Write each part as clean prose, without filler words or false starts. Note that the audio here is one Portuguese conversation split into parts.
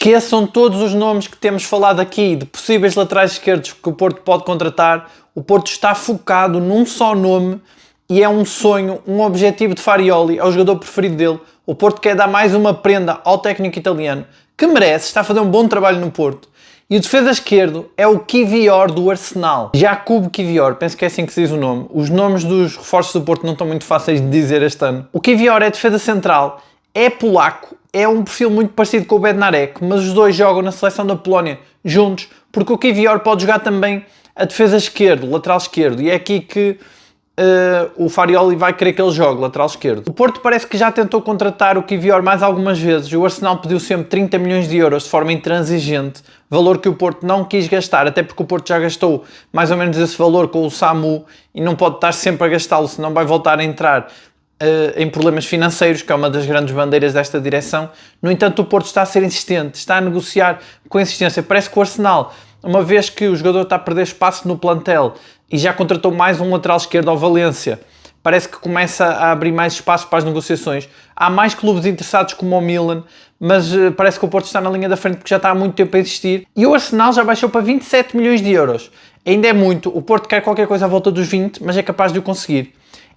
Esqueçam todos os nomes que temos falado aqui, de possíveis laterais esquerdos que o Porto pode contratar. O Porto está focado num só nome e é um sonho, um objetivo de Farioli, é o jogador preferido dele. O Porto quer dar mais uma prenda ao técnico italiano, que merece, está a fazer um bom trabalho no Porto. E o defesa esquerdo é o Kiwior do Arsenal. Jakub Kiwior, penso que é assim que se diz o nome. Os nomes dos reforços do Porto não estão muito fáceis de dizer este ano. O Kiwior é defesa central, é polaco, é um perfil muito parecido com o Bednarek, mas os dois jogam na seleção da Polónia juntos, porque o Kiwior pode jogar também a defesa esquerdo, lateral esquerdo, e é aqui que o Farioli vai querer que ele jogue, lateral esquerdo. O Porto parece que já tentou contratar o Kiwior mais algumas vezes. O Arsenal pediu sempre 30 milhões de euros de forma intransigente, valor que o Porto não quis gastar, até porque o Porto já gastou mais ou menos esse valor com o Samu e não pode estar sempre a gastá-lo, senão vai voltar a entrar em problemas financeiros, que é uma das grandes bandeiras desta direção. No entanto, o Porto está a ser insistente, está a negociar com insistência. Parece que o Arsenal, uma vez que o jogador está a perder espaço no plantel e já contratou mais um lateral esquerdo ao Valência, parece que começa a abrir mais espaço para as negociações. Há mais clubes interessados como o Milan, mas parece que o Porto está na linha da frente porque já está há muito tempo a insistir. E o Arsenal já baixou para 27 milhões de euros. Ainda é muito, o Porto quer qualquer coisa à volta dos 20, mas é capaz de o conseguir.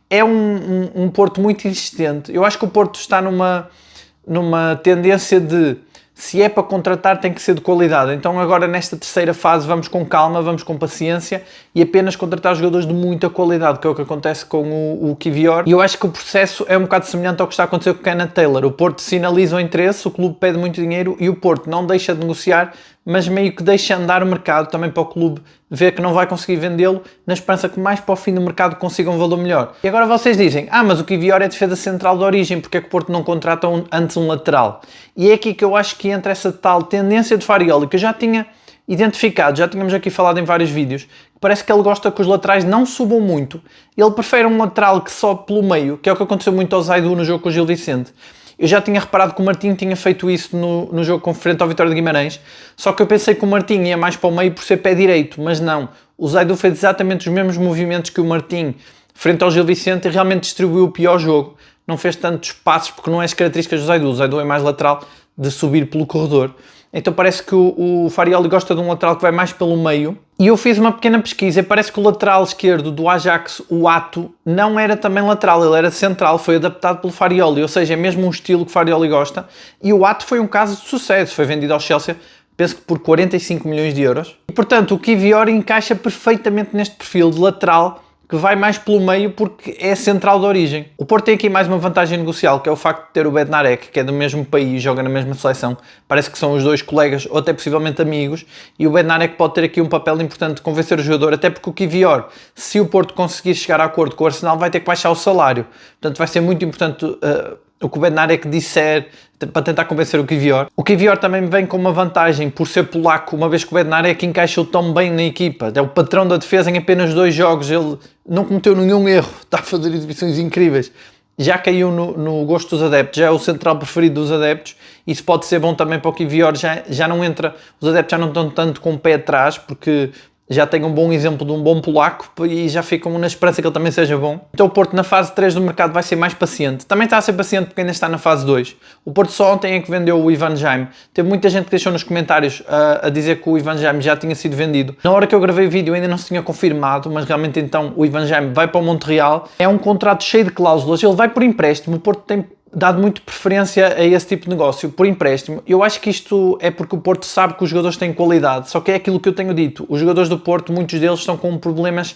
É um Porto muito insistente. Eu acho que o Porto está numa tendência de, se é para contratar, tem que ser de qualidade. Então agora nesta terceira fase vamos com calma, vamos com paciência e apenas contratar jogadores de muita qualidade, que é o que acontece com o Kiwior. E eu acho que o processo é um bocado semelhante ao que está a acontecer com o Kenneth Taylor. O Porto sinaliza o interesse, o clube pede muito dinheiro e o Porto não deixa de negociar, mas meio que deixa andar o mercado também para o clube ver que não vai conseguir vendê-lo, na esperança que mais para o fim do mercado consiga um valor melhor. E agora vocês dizem, mas o Kiwior é defesa central de origem, porque é que o Porto não contrata antes um lateral? E é aqui que eu acho que entra essa tal tendência de Farioli, que eu já tinha identificado, já tínhamos aqui falado em vários vídeos, que parece que ele gosta que os laterais não subam muito. Ele prefere um lateral que sobe pelo meio, que é o que aconteceu muito ao Zaidu no jogo com o Gil Vicente. Eu já tinha reparado que o Martim tinha feito isso no jogo conferente ao Vitória de Guimarães, só que eu pensei que o Martim ia mais para o meio por ser pé direito, mas não. O Zaidu fez exatamente os mesmos movimentos que o Martim frente ao Gil Vicente e realmente distribuiu o pior jogo. Não fez tantos passos porque não é as características do Zaidu. O Zaidu é mais lateral, de subir pelo corredor. Então parece que o Farioli gosta de um lateral que vai mais pelo meio. E eu fiz uma pequena pesquisa e parece que o lateral esquerdo do Ajax, o Ato, não era também lateral, ele era central, foi adaptado pelo Farioli, ou seja, é mesmo um estilo que o Farioli gosta. E o Ato foi um caso de sucesso, foi vendido ao Chelsea, penso que por 45 milhões de euros. E portanto o Kiwior encaixa perfeitamente neste perfil de lateral, que vai mais pelo meio porque é central de origem. O Porto tem aqui mais uma vantagem negocial, que é o facto de ter o Bednarek, que é do mesmo país, joga na mesma seleção. Parece que são os dois colegas, ou até possivelmente amigos, e o Bednarek pode ter aqui um papel importante de convencer o jogador, até porque o Kiwior, se o Porto conseguir chegar a acordo com o Arsenal, vai ter que baixar o salário. Portanto, vai ser muito importante o que o Bednarek disser para tentar convencer o Kiwior. O Kiwior também vem com uma vantagem por ser polaco, uma vez que o Bednarek encaixou tão bem na equipa. É o patrão da defesa em apenas 2 jogos, ele não cometeu nenhum erro, está a fazer exibições incríveis. Já caiu no gosto dos adeptos, já é o central preferido dos adeptos. Isso pode ser bom também para o Kiwior, já não entra, os adeptos já não estão tanto com o pé atrás, porque já tem um bom exemplo de um bom polaco e já ficam na esperança que ele também seja bom. Então o Porto na fase 3 do mercado vai ser mais paciente. Também está a ser paciente porque ainda está na fase 2. O Porto só ontem é que vendeu o Ivan Jaime. Teve muita gente que deixou nos comentários a dizer que o Ivan Jaime já tinha sido vendido. Na hora que eu gravei o vídeo ainda não se tinha confirmado, mas realmente então o Ivan Jaime vai para o Montreal. É um contrato cheio de cláusulas, ele vai por empréstimo. O Porto tem dado muito preferência a esse tipo de negócio, por empréstimo. Eu acho que isto é porque o Porto sabe que os jogadores têm qualidade, só que é aquilo que eu tenho dito. Os jogadores do Porto, muitos deles estão com problemas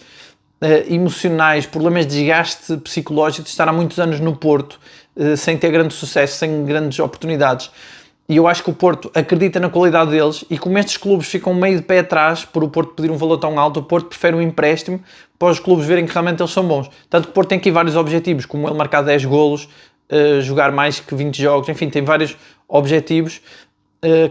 emocionais, problemas de desgaste psicológico, de estar há muitos anos no Porto, sem ter grande sucesso, sem grandes oportunidades. E eu acho que o Porto acredita na qualidade deles e como estes clubes ficam meio de pé atrás por o Porto pedir um valor tão alto, o Porto prefere um empréstimo para os clubes verem que realmente eles são bons. Tanto que o Porto tem aqui vários objetivos, como ele marcar 10 golos, jogar mais que 20 jogos, enfim, tem vários objetivos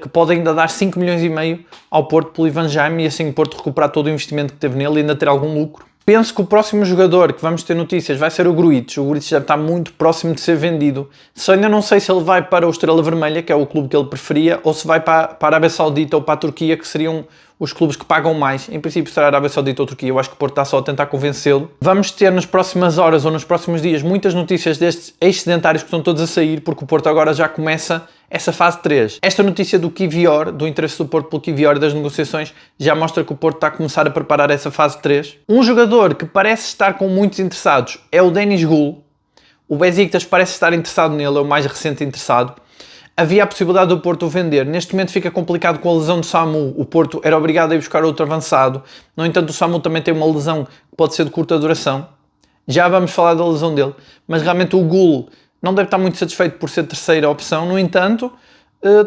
que podem ainda dar 5 milhões e meio ao Porto pelo Ivan Jaime e assim o Porto recuperar todo o investimento que teve nele e ainda ter algum lucro. Penso que o próximo jogador que vamos ter notícias vai ser o Gruitch. O Gruitch já está muito próximo de ser vendido. Só ainda não sei se ele vai para o Estrela Vermelha, que é o clube que ele preferia, ou se vai para a Arábia Saudita ou para a Turquia, que seriam os clubes que pagam mais. Em princípio será a Arábia Saudita ou Turquia. Eu acho que o Porto está só a tentar convencê-lo. Vamos ter nas próximas horas ou nos próximos dias muitas notícias destes ex-sedentários que estão todos a sair, porque o Porto agora já começa essa fase 3. Esta notícia do Kiwior, do interesse do Porto pelo Kiwior e das negociações, já mostra que o Porto está a começar a preparar essa fase 3. Um jogador que parece estar com muitos interessados é o Denis Gul. O Besiktas parece estar interessado nele, é o mais recente interessado. Havia a possibilidade do Porto o vender. Neste momento fica complicado com a lesão do Samu. O Porto era obrigado a ir buscar outro avançado. No entanto, o Samu também tem uma lesão que pode ser de curta duração. Já vamos falar da lesão dele. Mas realmente o Gul não deve estar muito satisfeito por ser terceira opção. No entanto,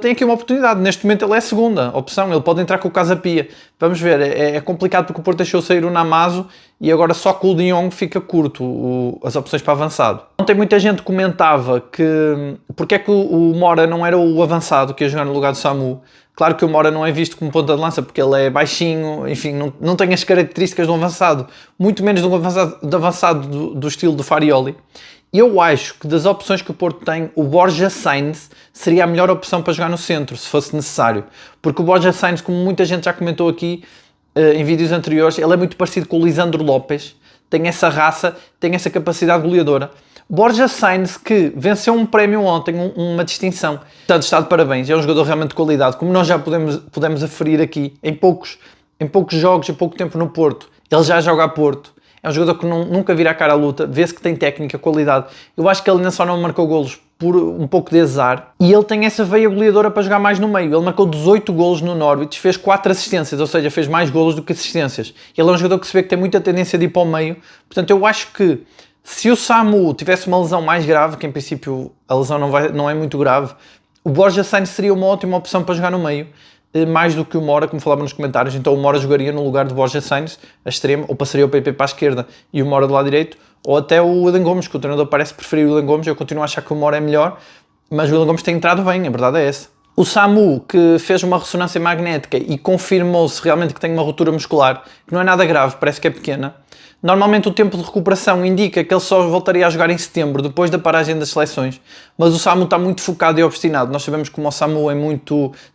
tem aqui uma oportunidade. Neste momento ele é a segunda opção. Ele pode entrar com o Casapia. Vamos ver. É complicado porque o Porto deixou sair o Namazo e agora só com o De Jong fica curto as opções para avançado. Ontem muita gente comentava que porque é que o Mora não era o avançado que ia jogar no lugar do Samu. Claro que o Mora não é visto como ponta de lança porque ele é baixinho, enfim, não tem as características de um avançado, muito menos de um avançado do estilo do Farioli. Eu acho que das opções que o Porto tem, o Borja Sainz seria a melhor opção para jogar no centro, se fosse necessário. Porque o Borja Sainz, como muita gente já comentou aqui em vídeos anteriores, ele é muito parecido com o Lisandro Lopes, tem essa raça, tem essa capacidade goleadora. Borja Sainz, que venceu um prémio ontem, uma distinção. Portanto, está de parabéns, é um jogador realmente de qualidade. Como nós já podemos aferir aqui, em poucos jogos, em pouco tempo no Porto, ele já joga a Porto. É um jogador que nunca vira a cara à luta, vê-se que tem técnica, qualidade. Eu acho que ele ainda só não marcou golos por um pouco de azar. E ele tem essa veia goleadora para jogar mais no meio. Ele marcou 18 golos no Norwich, fez 4 assistências, ou seja, fez mais golos do que assistências. Ele é um jogador que se vê que tem muita tendência de ir para o meio. Portanto, eu acho que se o Samu tivesse uma lesão mais grave, que em princípio a lesão não é muito grave, o Borja Sainz seria uma ótima opção para jogar no meio, mais do que o Mora, como falava nos comentários. Então o Mora jogaria no lugar de Borja Sainz, a extremo, ou passaria o PP para a esquerda e o Mora do lado direito, ou até o Willian Gomes, que o treinador parece preferir o Willian Gomes. Eu continuo a achar que o Mora é melhor, mas o Willian Gomes tem entrado bem, a verdade é essa. O Samu, que fez uma ressonância magnética e confirmou-se realmente que tem uma ruptura muscular, que não é nada grave, parece que é pequena. Normalmente o tempo de recuperação indica que ele só voltaria a jogar em setembro, depois da paragem das seleções, mas o Samu está muito focado e obstinado. Nós sabemos que o Samu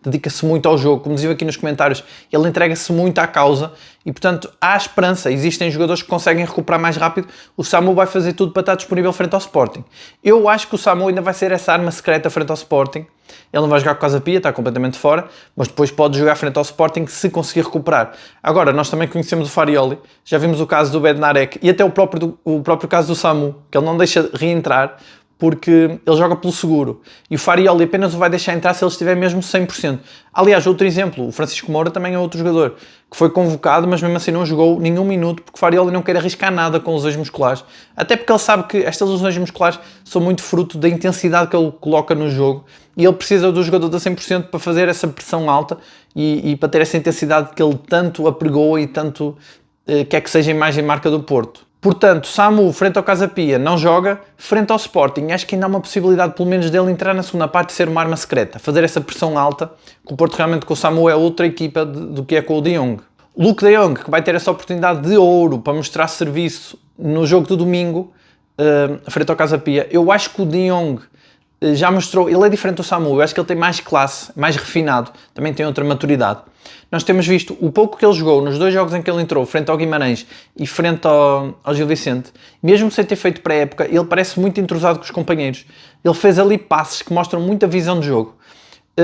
dedica-se muito ao jogo, como dizia aqui nos comentários, ele entrega-se muito à causa e, portanto, há esperança. Existem jogadores que conseguem recuperar mais rápido. O Samu vai fazer tudo para estar disponível frente ao Sporting. Eu acho que o Samu ainda vai ser essa arma secreta frente ao Sporting. Ele não vai jogar com o Casapia, está completamente fora, mas depois pode jogar frente ao Sporting se conseguir recuperar. Agora, nós também conhecemos o Farioli, já vimos o caso do Bednarek e até o próprio caso do Samu, que ele não deixa reentrar porque ele joga pelo seguro. E o Farioli apenas o vai deixar entrar se ele estiver mesmo 100%. Aliás, outro exemplo, o Francisco Moura também é outro jogador que foi convocado, mas mesmo assim não jogou nenhum minuto porque o Farioli não quer arriscar nada com lesões musculares. Até porque ele sabe que estas lesões musculares são muito fruto da intensidade que ele coloca no jogo e ele precisa do jogador a 100% para fazer essa pressão alta e para ter essa intensidade que ele tanto apregoa e tanto quer que seja a imagem e marca do Porto. Portanto, Samu, frente ao Casapia, não joga. Frente ao Sporting, acho que ainda há uma possibilidade, pelo menos, dele entrar na segunda parte e ser uma arma secreta. Fazer essa pressão alta, que o Porto realmente com o Samu é outra equipa do que é com o De Jong. Luke De Jong, que vai ter essa oportunidade de ouro para mostrar serviço no jogo do domingo, frente ao Casapia. Eu acho que o De Jong já mostrou, ele é diferente do Samu, eu acho que ele tem mais classe, mais refinado, também tem outra maturidade. Nós temos visto o pouco que ele jogou nos 2 jogos em que ele entrou, frente ao Guimarães e frente ao Gil Vicente, mesmo sem ter feito pré-época, ele parece muito entrosado com os companheiros. Ele fez ali passes que mostram muita visão de jogo.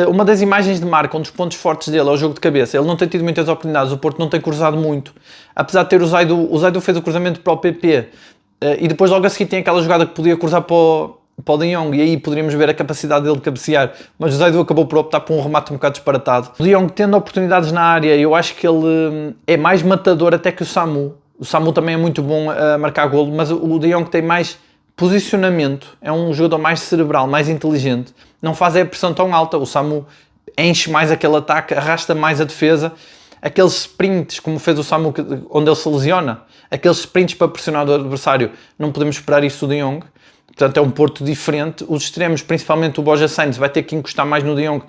Uma das imagens de marca, um dos pontos fortes dele é o jogo de cabeça. Ele não tem tido muitas oportunidades, o Porto não tem cruzado muito. Apesar de ter o Zaidu fez o cruzamento para o PP e depois logo a seguir tem aquela jogada que podia cruzar para o De Jong e aí poderíamos ver a capacidade dele de cabecear, mas o Zaidu acabou por optar por um remate um bocado disparatado. O De Jong tendo oportunidades na área, eu acho que ele é mais matador até que o Samu. O Samu também é muito bom a marcar golo, mas o De Jong tem mais posicionamento, é um jogador mais cerebral, mais inteligente, não faz a pressão tão alta. O Samu enche mais aquele ataque, arrasta mais a defesa, aqueles sprints, como fez o Samu, onde ele se lesiona, aqueles sprints para pressionar o adversário, não podemos esperar isso do De Jong. Portanto, é um Porto diferente. Os extremos, principalmente o Borja Sainz, vai ter que encostar mais no De Jong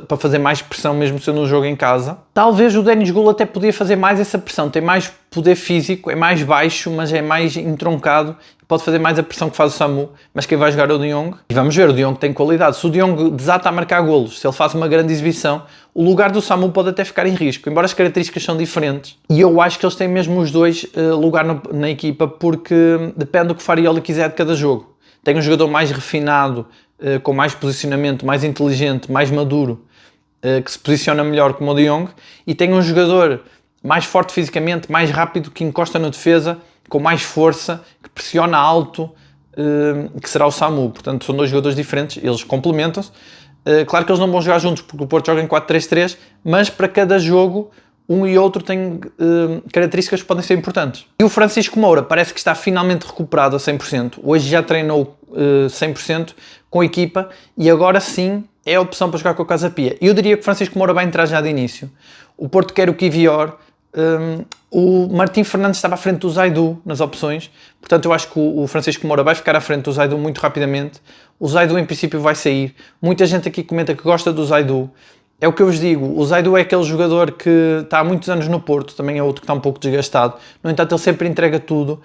para fazer mais pressão, mesmo sendo um jogo em casa. Talvez o Denis Gul até podia fazer mais essa pressão. Tem mais poder físico, é mais baixo, mas é mais entroncado. Pode fazer mais a pressão que faz o Samu, mas quem vai jogar é o De Jong. E vamos ver, o De Jong tem qualidade. Se o De Jong desata a marcar golos, se ele faz uma grande exibição, o lugar do Samu pode até ficar em risco, embora as características são diferentes. E eu acho que eles têm mesmo os dois lugar na equipa, porque depende do que o Farioli quiser de cada jogo. Tem um jogador mais refinado, com mais posicionamento, mais inteligente, mais maduro, que se posiciona melhor como o De Jong, e tem um jogador mais forte fisicamente, mais rápido, que encosta na defesa, com mais força, que pressiona alto, que será o Samu. Portanto, são dois jogadores diferentes, eles complementam-se. Claro que eles não vão jogar juntos, porque o Porto joga em 4-3-3, mas para cada jogo, um e outro têm características que podem ser importantes. E o Francisco Moura parece que está finalmente recuperado a 100%. Hoje já treinou 100% com a equipa e agora sim é a opção para jogar com o Casa Pia. Eu diria que o Francisco Moura vai entrar já de início. O Porto quer o Kiwior. O Martim Fernandes estava à frente do Zaidu nas opções, portanto eu acho que o Francisco Moura vai ficar à frente do Zaidu muito rapidamente. O Zaidu em princípio vai sair. Muita gente aqui comenta que gosta do Zaidu. É o que eu vos digo, o Zaidu é aquele jogador que está há muitos anos no Porto, também é outro que está um pouco desgastado. No entanto, ele sempre entrega tudo.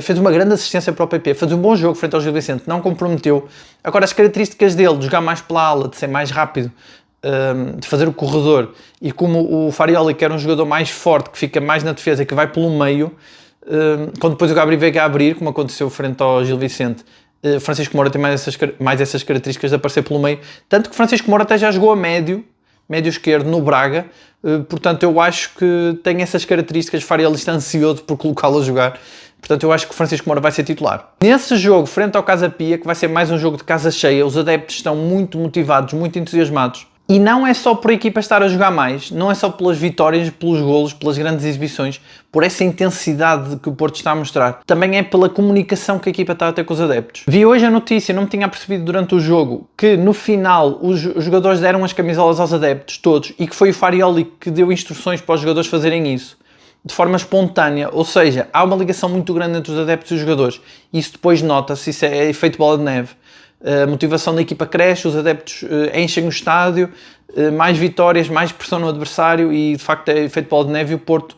Fez uma grande assistência para o PP, fez um bom jogo frente ao Gil Vicente, não comprometeu. Agora, as características dele, de jogar mais pela ala, de ser mais rápido, de fazer o corredor, e como o Farioli, que era um jogador mais forte, que fica mais na defesa, que vai pelo meio, quando depois o Gabriel Veiga abrir, como aconteceu frente ao Gil Vicente, Francisco Moura tem mais essas características de aparecer pelo meio, tanto que Francisco Moura até já jogou a médio esquerdo no Braga, portanto eu acho que tem essas características. Farioli está ansioso por colocá-lo a jogar, portanto eu acho que o Francisco Moura vai ser titular. Nesse jogo, frente ao Casa Pia, que vai ser mais um jogo de casa cheia, os adeptos estão muito motivados, muito entusiasmados. E não é só por a equipa estar a jogar mais, não é só pelas vitórias, pelos golos, pelas grandes exibições, por essa intensidade que o Porto está a mostrar. Também é pela comunicação que a equipa está a ter com os adeptos. Vi hoje a notícia, não me tinha percebido durante o jogo, que no final os jogadores deram as camisolas aos adeptos, todos, e que foi o Farioli que deu instruções para os jogadores fazerem isso, de forma espontânea. Ou seja, há uma ligação muito grande entre os adeptos e os jogadores. Isso depois nota-se, isso é efeito bola de neve. A motivação da equipa cresce, os adeptos enchem o estádio, mais vitórias, mais pressão no adversário e de facto é efeito bola de neve. E o Porto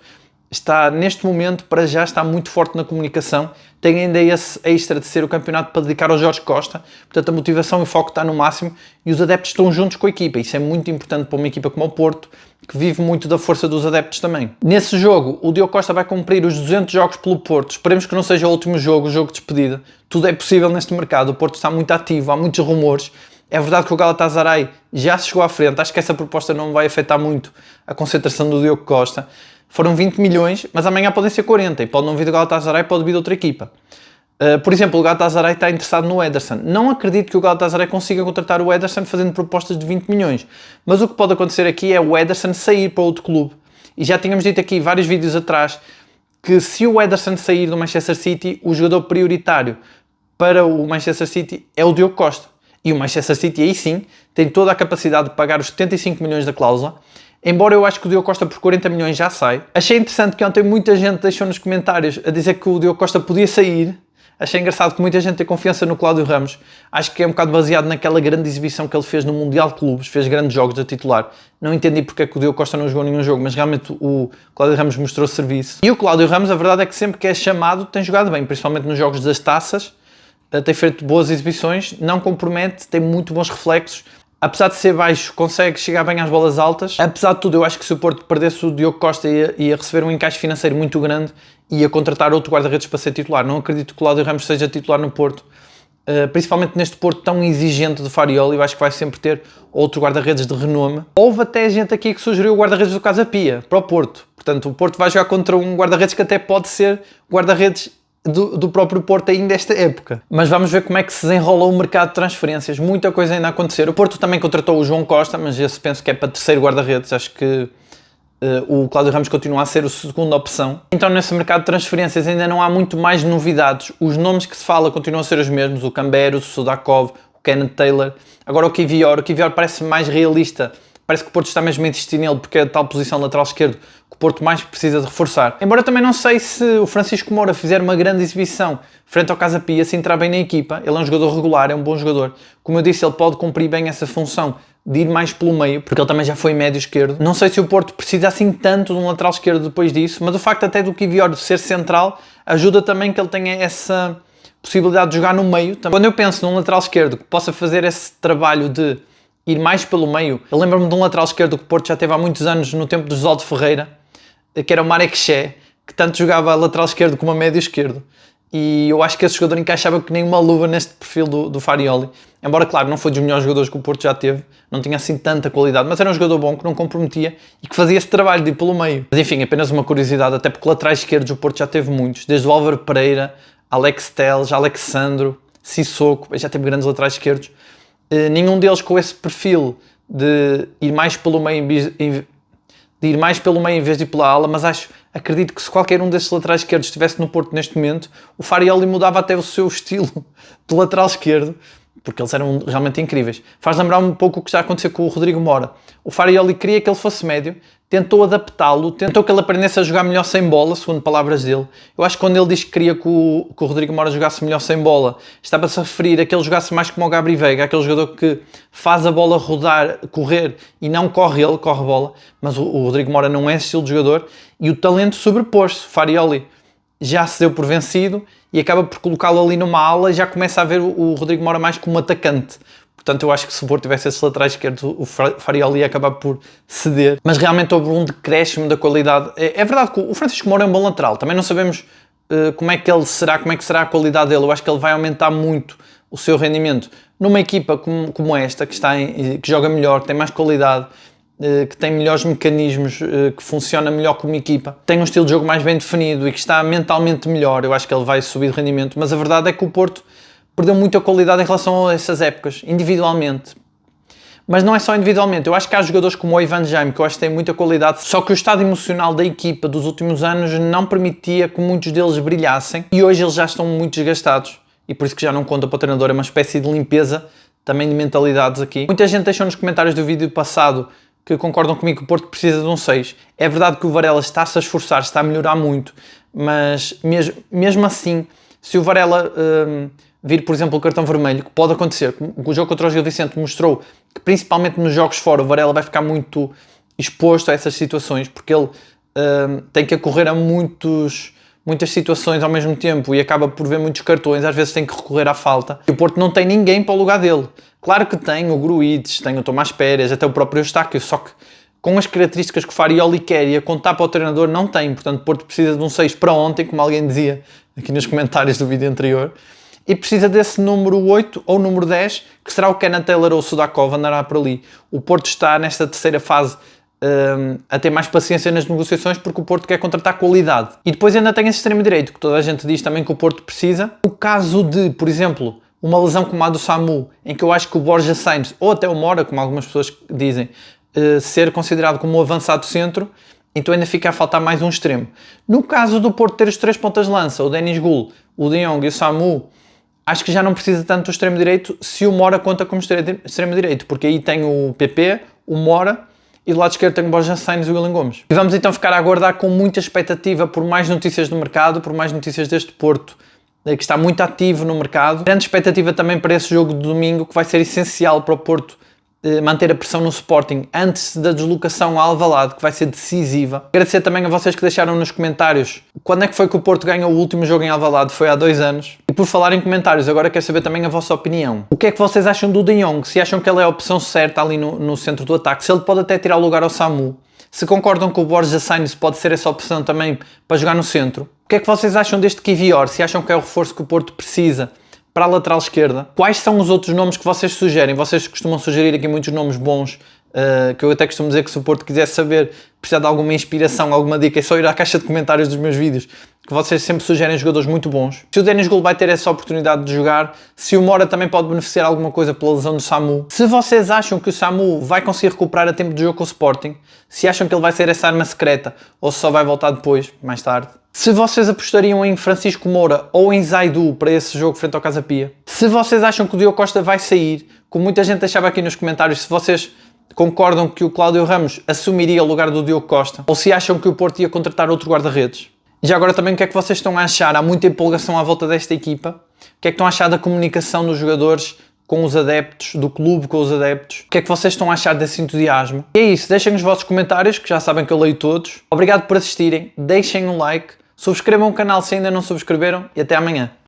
está neste momento, para já, está muito forte na comunicação, tem ainda esse extra de ser o campeonato para dedicar ao Jorge Costa, portanto a motivação e o foco está no máximo e os adeptos estão juntos com a equipa. Isso é muito importante para uma equipa como o Porto, que vive muito da força dos adeptos também. Nesse jogo, o Diogo Costa vai cumprir os 200 jogos pelo Porto. Esperemos que não seja o último jogo, o jogo de despedida. Tudo é possível neste mercado. O Porto está muito ativo, há muitos rumores. É verdade que o Galatasaray já se chegou à frente. Acho que essa proposta não vai afetar muito a concentração do Diogo Costa. Foram 20 milhões, mas amanhã podem ser 40. E pode não vir do Galatasaray, pode vir de outra equipa. Por exemplo, o Galatasaray está interessado no Ederson. Não acredito que o Galatasaray consiga contratar o Ederson fazendo propostas de 20 milhões. Mas o que pode acontecer aqui é o Ederson sair para outro clube. E já tínhamos dito aqui vários vídeos atrás que se o Ederson sair do Manchester City, o jogador prioritário para o Manchester City é o Diogo Costa. E o Manchester City aí sim tem toda a capacidade de pagar os 75 milhões da cláusula. Embora eu acho que o Diogo Costa por 40 milhões já sai. Achei interessante que ontem muita gente deixou nos comentários a dizer que o Diogo Costa podia sair. Achei engraçado que muita gente tem confiança no Cláudio Ramos. Acho que é um bocado baseado naquela grande exibição que ele fez no Mundial de Clubes. Fez grandes jogos a titular. Não entendi porque é que o Diogo Costa não jogou nenhum jogo, mas realmente o Cláudio Ramos mostrou serviço. E o Cláudio Ramos, a verdade é que sempre que é chamado tem jogado bem, principalmente nos jogos das taças. Tem feito boas exibições, não compromete, tem muito bons reflexos. Apesar de ser baixo, consegue chegar bem às bolas altas. Apesar de tudo, eu acho que se o Porto perdesse o Diogo Costa ia receber um encaixe financeiro muito grande e ia contratar outro guarda-redes para ser titular. Não acredito que o Cláudio Ramos seja titular no Porto, principalmente neste Porto tão exigente de Farioli. Eu acho que vai sempre ter outro guarda-redes de renome. Houve até gente aqui que sugeriu o guarda-redes do Casa Pia para o Porto. Portanto, o Porto vai jogar contra um guarda-redes que até pode ser guarda-redes do próprio Porto ainda esta época. Mas vamos ver como é que se desenrola o mercado de transferências. Muita coisa ainda a acontecer. O Porto também contratou o João Costa, mas esse penso que é para terceiro guarda-redes. Acho que o Cláudio Ramos continua a ser a segunda opção. Então nesse mercado de transferências ainda não há muito mais novidades. Os nomes que se fala continuam a ser os mesmos. O Cambero, o Sudakov, o Kenneth Taylor. Agora o Kiwior parece mais realista. Parece que o Porto está mesmo a insistir nele porque é a tal posição lateral esquerdo que o Porto mais precisa de reforçar. Embora também não sei se o Francisco Moura fizer uma grande exibição frente ao Casa Pia, se entrar bem na equipa. Ele é um jogador regular, é um bom jogador. Como eu disse, ele pode cumprir bem essa função de ir mais pelo meio, porque ele também já foi médio esquerdo. Não sei se o Porto precisa assim tanto de um lateral esquerdo depois disso, mas o facto até do Kiwior ser central ajuda também que ele tenha essa possibilidade de jogar no meio. Quando eu penso num lateral esquerdo que possa fazer esse trabalho de ir mais pelo meio, eu lembro-me de um lateral esquerdo que o Porto já teve há muitos anos no tempo de Osvaldo Ferreira, que era o Marek Che, que tanto jogava lateral esquerdo como a médio esquerdo. e eu acho que esse jogador encaixava que nem uma luva neste perfil do Farioli. Embora, claro, não foi dos melhores jogadores que o Porto já teve, não tinha assim tanta qualidade, mas era um jogador bom que não comprometia e que fazia esse trabalho de ir pelo meio. Mas enfim, apenas uma curiosidade, até porque laterais esquerdos o Porto já teve muitos, desde o Álvaro Pereira, Alex Telles, Alexandro, Sissoko, já teve grandes laterais esquerdos. Nenhum deles com esse perfil de ir mais pelo meio em vez de ir pela ala, mas acredito que se qualquer um desses laterais esquerdos estivesse no Porto neste momento, o Farioli mudava até o seu estilo de lateral esquerdo, porque eles eram realmente incríveis. Faz lembrar um pouco o que já aconteceu com o Rodrigo Mora. O Farioli queria que ele fosse médio, tentou adaptá-lo, tentou que ele aprendesse a jogar melhor sem bola, segundo palavras dele. Eu acho que quando ele diz que queria que o Rodrigo Mora jogasse melhor sem bola, estava-se a referir a que ele jogasse mais como o Gabri Veiga, aquele jogador que faz a bola rodar, correr e não corre ele, corre a bola. Mas o Rodrigo Mora não é esse estilo de jogador e o talento sobrepôs-se. Farioli já se deu por vencido e acaba por colocá-lo ali numa ala e já começa a ver o Rodrigo Mora mais como atacante. Portanto, eu acho que se o Porto tivesse esses laterais esquerdos, o Farioli ia acabar por ceder. Mas realmente houve um decréscimo da qualidade. É verdade que o Francisco Moura é um bom lateral. Também não sabemos como é que será a qualidade dele. Eu acho que ele vai aumentar muito o seu rendimento. Numa equipa como esta, que joga melhor, que tem mais qualidade, que tem melhores mecanismos, que funciona melhor como equipa, tem um estilo de jogo mais bem definido e que está mentalmente melhor, eu acho que ele vai subir de rendimento. Mas a verdade é que o Porto perdeu muita qualidade em relação a essas épocas, individualmente. Mas não é só individualmente, eu acho que há jogadores como o Ivan Jaime, que eu acho que têm muita qualidade, só que o estado emocional da equipa dos últimos anos não permitia que muitos deles brilhassem e hoje eles já estão muito desgastados e por isso que já não conta para o treinador, é uma espécie de limpeza também de mentalidades aqui. Muita gente deixou nos comentários do vídeo passado que concordam comigo que o Porto precisa de um 6. É verdade que o Varela está-se a esforçar, está a melhorar muito, mas mesmo assim, se o Varela vir, por exemplo, o cartão vermelho, que pode acontecer, o jogo contra o Gil Vicente mostrou que principalmente nos jogos fora o Varela vai ficar muito exposto a essas situações, porque ele tem que acorrer a muitas situações ao mesmo tempo e acaba por ver muitos cartões, às vezes tem que recorrer à falta. E o Porto não tem ninguém para o lugar dele. Claro que tem o Gruites, tem o Tomás Pérez, até o próprio Eustáquio, só que com as características que o Farioli quer e a contar para o treinador não tem. Portanto, o Porto precisa de um 6 para ontem, como alguém dizia aqui nos comentários do vídeo anterior, e precisa desse número 8 ou número 10, que será o Kenan Taylor ou o Sudakov, andará por ali. O Porto está nesta terceira fase a ter mais paciência nas negociações porque o Porto quer contratar qualidade. E depois ainda tem esse extremo-direito, que toda a gente diz também que o Porto precisa. No caso de, por exemplo, uma lesão como a do Samu, em que eu acho que o Borja Sainz, ou até o Mora, como algumas pessoas dizem, ser considerado como um avançado centro, então ainda fica a faltar mais um extremo. No caso do Porto ter os 3 pontas de lança, o Denis Gul, o De Jong e o Samu, acho que já não precisa tanto do extremo-direito se o Mora conta como extremo-direito, porque aí tem o PP, o Mora, e do lado esquerdo tem o Borja Sainz e o Willian Gomes. E vamos então ficar a aguardar com muita expectativa por mais notícias do mercado, por mais notícias deste Porto, que está muito ativo no mercado. Grande expectativa também para esse jogo de domingo, que vai ser essencial para o Porto manter a pressão no Sporting antes da deslocação a Alvalade, que vai ser decisiva. Agradecer também a vocês que deixaram nos comentários quando é que foi que o Porto ganhou o último jogo em Alvalade, foi há 2 anos. E por falar em comentários, agora quero saber também a vossa opinião. O que é que vocês acham do De Jong? Se acham que ele é a opção certa ali no centro do ataque, se ele pode até tirar o lugar ao Samu, se concordam que o Borja Sainz pode ser essa opção também para jogar no centro. O que é que vocês acham deste Kiwior? Se acham que é o reforço que o Porto precisa para a lateral esquerda? Quais são os outros nomes que vocês sugerem? Vocês costumam sugerir aqui muitos nomes bons, que eu até costumo dizer que se o Porto quisesse saber, precisar de alguma inspiração, alguma dica, é só ir à caixa de comentários dos meus vídeos, que vocês sempre sugerem jogadores muito bons. Se o Denis Gul vai ter essa oportunidade de jogar, se o Mora também pode beneficiar alguma coisa pela lesão do Samu, se vocês acham que o Samu vai conseguir recuperar a tempo de jogo com o Sporting, se acham que ele vai ser essa arma secreta, ou se só vai voltar depois, mais tarde. Se vocês apostariam em Francisco Moura ou em Zaidu para esse jogo frente ao Casa Pia. Se vocês acham que o Diogo Costa vai sair, como muita gente deixava aqui nos comentários, se vocês concordam que o Cláudio Ramos assumiria o lugar do Diogo Costa, ou se acham que o Porto ia contratar outro guarda-redes. E já agora também o que é que vocês estão a achar? Há muita empolgação à volta desta equipa. O que é que estão a achar da comunicação dos jogadores com os adeptos, do clube com os adeptos? O que é que vocês estão a achar desse entusiasmo? E é isso, deixem os vossos comentários, que já sabem que eu leio todos. Obrigado por assistirem, deixem um like, subscrevam o canal se ainda não subscreveram e até amanhã.